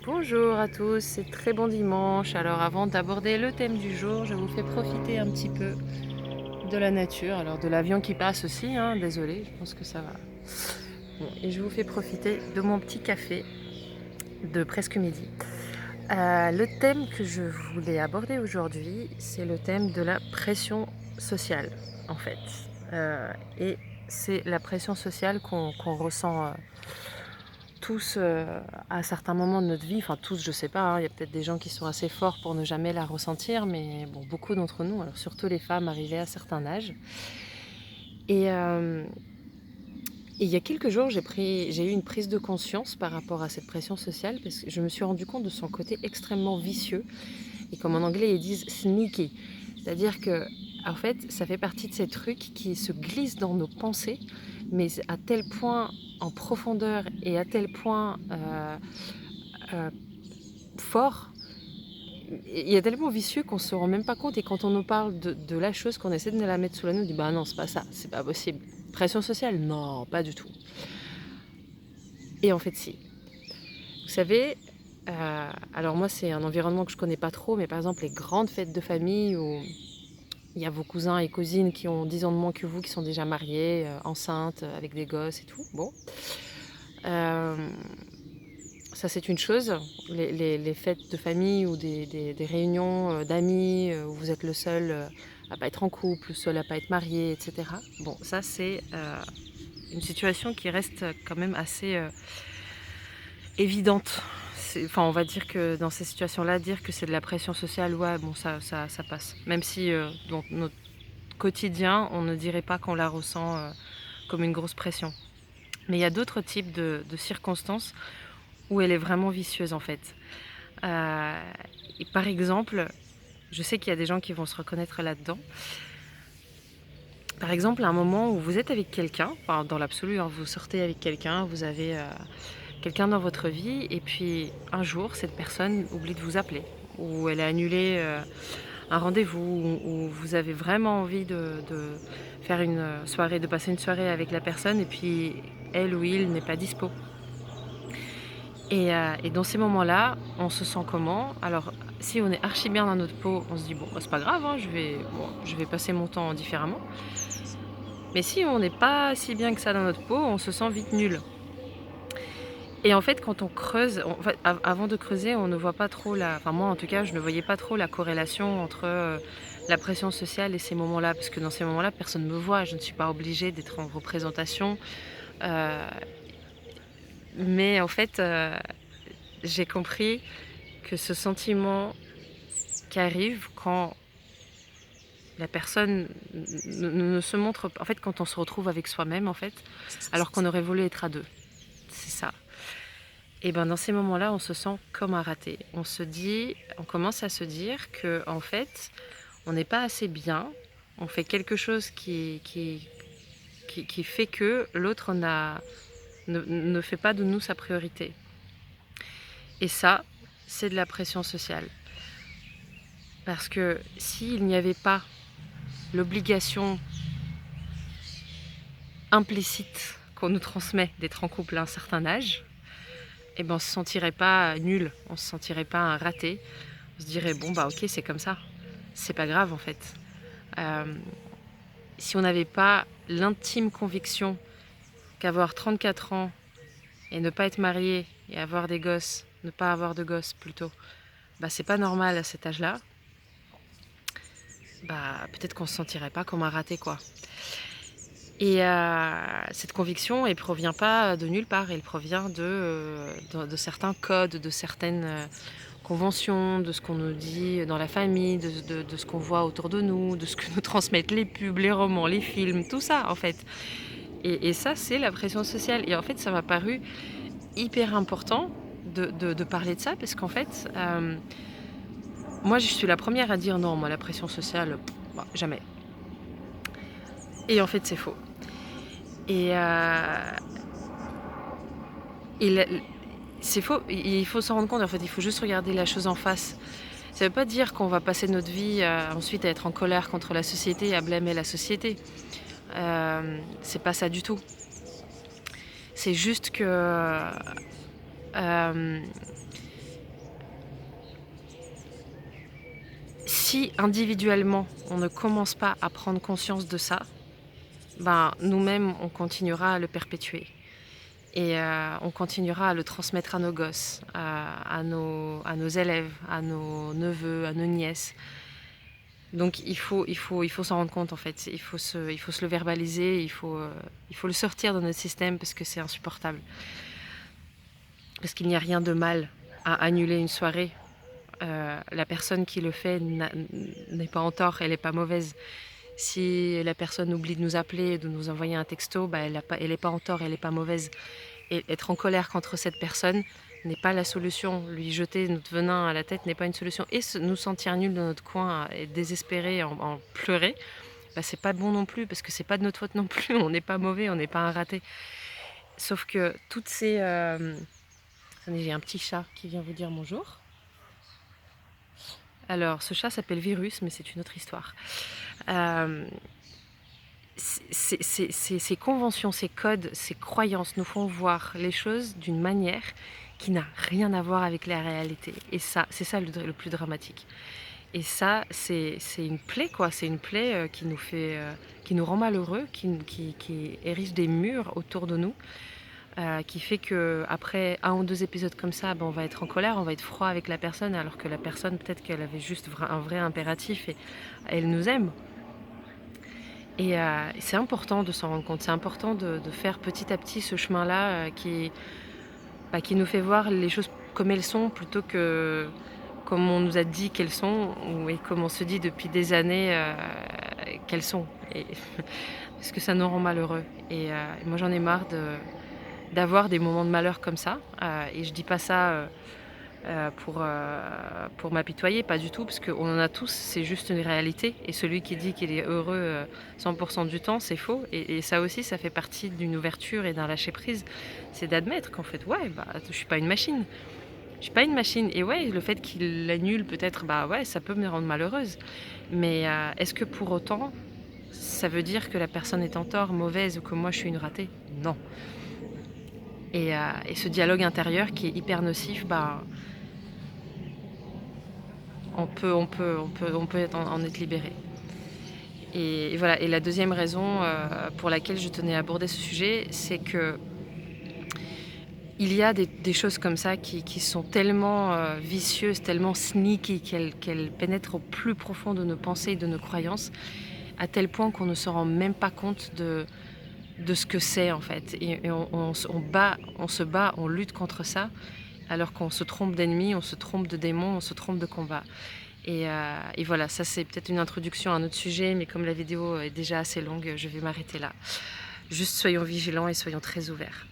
Bonjour à tous, c'est très bon dimanche. Alors avant d'aborder le thème du jour, je vous fais profiter un petit peu de la nature, alors de l'avion qui passe aussi, hein, désolé, je pense que ça va. Bon, et je vous fais profiter de mon petit café de presque midi. Le thème que je voulais aborder aujourd'hui, c'est le thème de la pression sociale, en fait. Et c'est la pression sociale qu'on ressent tous à certains moments de notre vie. Enfin tous, je sais pas, hein, il y a peut-être des gens qui sont assez forts pour ne jamais la ressentir, mais bon, beaucoup d'entre nous, alors surtout les femmes arrivées à un certain âge. Et, euh, et il y a quelques jours, j'ai eu une prise de conscience par rapport à cette pression sociale, parce que je me suis rendu compte de son côté extrêmement vicieux, et comme en anglais ils disent sneaky, c'est-à-dire que en fait ça fait partie de ces trucs qui se glissent dans nos pensées, mais à tel point en profondeur et à tel point euh, fort, il y a tellement vicieux qu'on se rend même pas compte, et quand on nous parle de la chose, qu'on essaie de nous la mettre sous la nez, on dit bah non, c'est pas ça, c'est pas possible. Pression sociale? Non, pas du tout. Et en fait si. Vous savez, alors moi c'est un environnement que je connais pas trop, mais par exemple les grandes fêtes de famille où il y a vos cousins et cousines qui ont 10 ans de moins que vous, qui sont déjà mariés, enceintes, avec des gosses et tout, bon. Euh, Ça c'est une chose, les fêtes de famille ou des réunions d'amis où vous êtes le seul à pas être en couple, le seul à pas être marié, etc. Bon, ça c'est une situation qui reste quand même assez évidente. Enfin, on va dire que dans ces situations-là, dire que c'est de la pression sociale, ouais, bon, ça passe. Même si dans notre quotidien, on ne dirait pas qu'on la ressent comme une grosse pression. Mais il y a d'autres types de circonstances où elle est vraiment vicieuse en fait. Euh, et par exemple, je sais qu'il y a des gens qui vont se reconnaître là-dedans. Par exemple, à un moment où vous êtes avec quelqu'un, enfin, dans l'absolu, hein, vous sortez avec quelqu'un, vous avez quelqu'un dans votre vie, et puis un jour, cette personne oublie de vous appeler, ou elle a annulé un rendez-vous, ou vous avez vraiment envie de faire une soirée, de passer une soirée avec la personne, et puis elle ou il n'est pas dispo. Et dans ces moments-là, on se sent comment? Alors, si on est archi bien dans notre peau, on se dit bon, bah, c'est pas grave, hein, je vais passer mon temps différemment. Mais si on n'est pas si bien que ça dans notre peau, on se sent vite nul. Et en fait, quand on creuse, avant de creuser, on ne voit pas trop enfin moi en tout cas, je ne voyais pas trop la corrélation entre la pression sociale et ces moments-là, parce que dans ces moments-là, personne ne me voit, je ne suis pas obligée d'être en représentation. Euh, mais en fait, j'ai compris que ce sentiment qui arrive quand la personne ne se montre pas, en fait, quand on se retrouve avec soi-même, en fait, alors qu'on aurait voulu être à deux, c'est ça. Et ben dans ces moments-là, on se sent comme un raté. On commence à se dire que en fait, on n'est pas assez bien. On fait quelque chose qui fait que l'autre ne fait pas de nous sa priorité. Et ça, c'est de la pression sociale. Parce que s'il n'y avait pas l'obligation implicite qu'on nous transmet d'être en couple à un certain âge, eh ben on se sentirait pas nul, on se sentirait pas un raté. On se dirait bon bah ok, c'est comme ça, c'est pas grave en fait. Euh, Si on n'avait pas l'intime conviction qu'avoir 34 ans et ne pas être marié et avoir des gosses, ne pas avoir de gosses plutôt, bah c'est pas normal à cet âge-là, bah peut-être qu'on se sentirait pas comme un raté quoi. Et cette conviction, elle provient pas de nulle part, elle provient de certains codes, de certaines conventions, de ce qu'on nous dit dans la famille, de ce qu'on voit autour de nous, de ce que nous transmettent les pubs, les romans, les films, tout ça en fait. Et ça, c'est la pression sociale. Et en fait, ça m'a paru hyper important de parler de ça, parce qu'en fait, moi, je suis la première à dire non, moi, la pression sociale, bah, jamais. Et en fait, c'est faux. Et, et c'est faux. Il faut s'en rendre compte. En fait, il faut juste regarder la chose en face. Ça ne veut pas dire qu'on va passer notre vie ensuite à être en colère contre la société et à blâmer la société. C'est pas ça du tout. C'est juste que si individuellement on ne commence pas à prendre conscience de ça, ben, nous-mêmes on continuera à le perpétuer. Et on continuera à le transmettre à nos gosses, à nos élèves, à nos neveux, à nos nièces. Donc il faut s'en rendre compte en fait, il faut se le verbaliser, il faut le sortir de notre système parce que c'est insupportable. Parce qu'il n'y a rien de mal à annuler une soirée. La personne qui le fait n'est pas en tort, elle n'est pas mauvaise. Si la personne oublie de nous appeler, de nous envoyer un texto, bah, elle n'est pas en tort, elle n'est pas mauvaise. Et être en colère contre cette personne n'est pas la solution. Lui jeter notre venin à la tête n'est pas une solution. Et nous sentir nuls dans notre coin et désespérés, en pleurer, bah, c'est pas bon non plus, parce que c'est pas de notre faute non plus. On n'est pas mauvais, on n'est pas un raté. Sauf que toutes ces... Attendez, j'ai un petit chat qui vient vous dire bonjour. Alors, ce chat s'appelle Virus, mais c'est une autre histoire. Ces conventions, ces codes, ces croyances nous font voir les choses d'une manière qui n'a rien à voir avec la réalité. Et ça, c'est ça le plus dramatique. Et ça, c'est une plaie, quoi. C'est une plaie qui nous fait, qui nous rend malheureux, qui érige des murs autour de nous, qui fait que après 1 ou 2 épisodes comme ça, ben, on va être en colère, on va être froid avec la personne, alors que la personne, peut-être qu'elle avait juste un vrai impératif et elle nous aime. Et c'est important de s'en rendre compte, c'est important de faire petit à petit ce chemin-là qui nous fait voir les choses comme elles sont plutôt que comme on nous a dit qu'elles sont et comme on se dit depuis des années qu'elles sont. Et parce que ça nous rend malheureux. Et moi j'en ai marre d'avoir des moments de malheur comme ça. Et je dis pas ça pour m'apitoyer, pas du tout, parce qu'on en a tous, c'est juste une réalité. Et celui qui dit qu'il est heureux 100% du temps, c'est faux. Et ça aussi, ça fait partie d'une ouverture et d'un lâcher-prise. C'est d'admettre qu'en fait, ouais, bah, je suis pas une machine. Je suis pas une machine. Et ouais, le fait qu'il l'annule, peut-être, bah ouais, ça peut me rendre malheureuse. Mais est-ce que pour autant, ça veut dire que la personne est en tort, mauvaise, ou que moi je suis une ratée? Non. Et ce dialogue intérieur qui est hyper nocif, bah, on peut en être libéré. Et voilà. Et la deuxième raison pour laquelle je tenais à aborder ce sujet, c'est que il y a des choses comme ça qui sont tellement vicieuses, tellement sneaky, qu'elles pénètrent au plus profond de nos pensées et de nos croyances, à tel point qu'on ne se rend même pas compte de ce que c'est en fait. Et on se bat, on lutte contre ça, alors qu'on se trompe d'ennemis, on se trompe de démons, on se trompe de combat. Et voilà, ça c'est peut-être une introduction à un autre sujet, mais comme la vidéo est déjà assez longue, je vais m'arrêter là. Juste soyons vigilants et soyons très ouverts.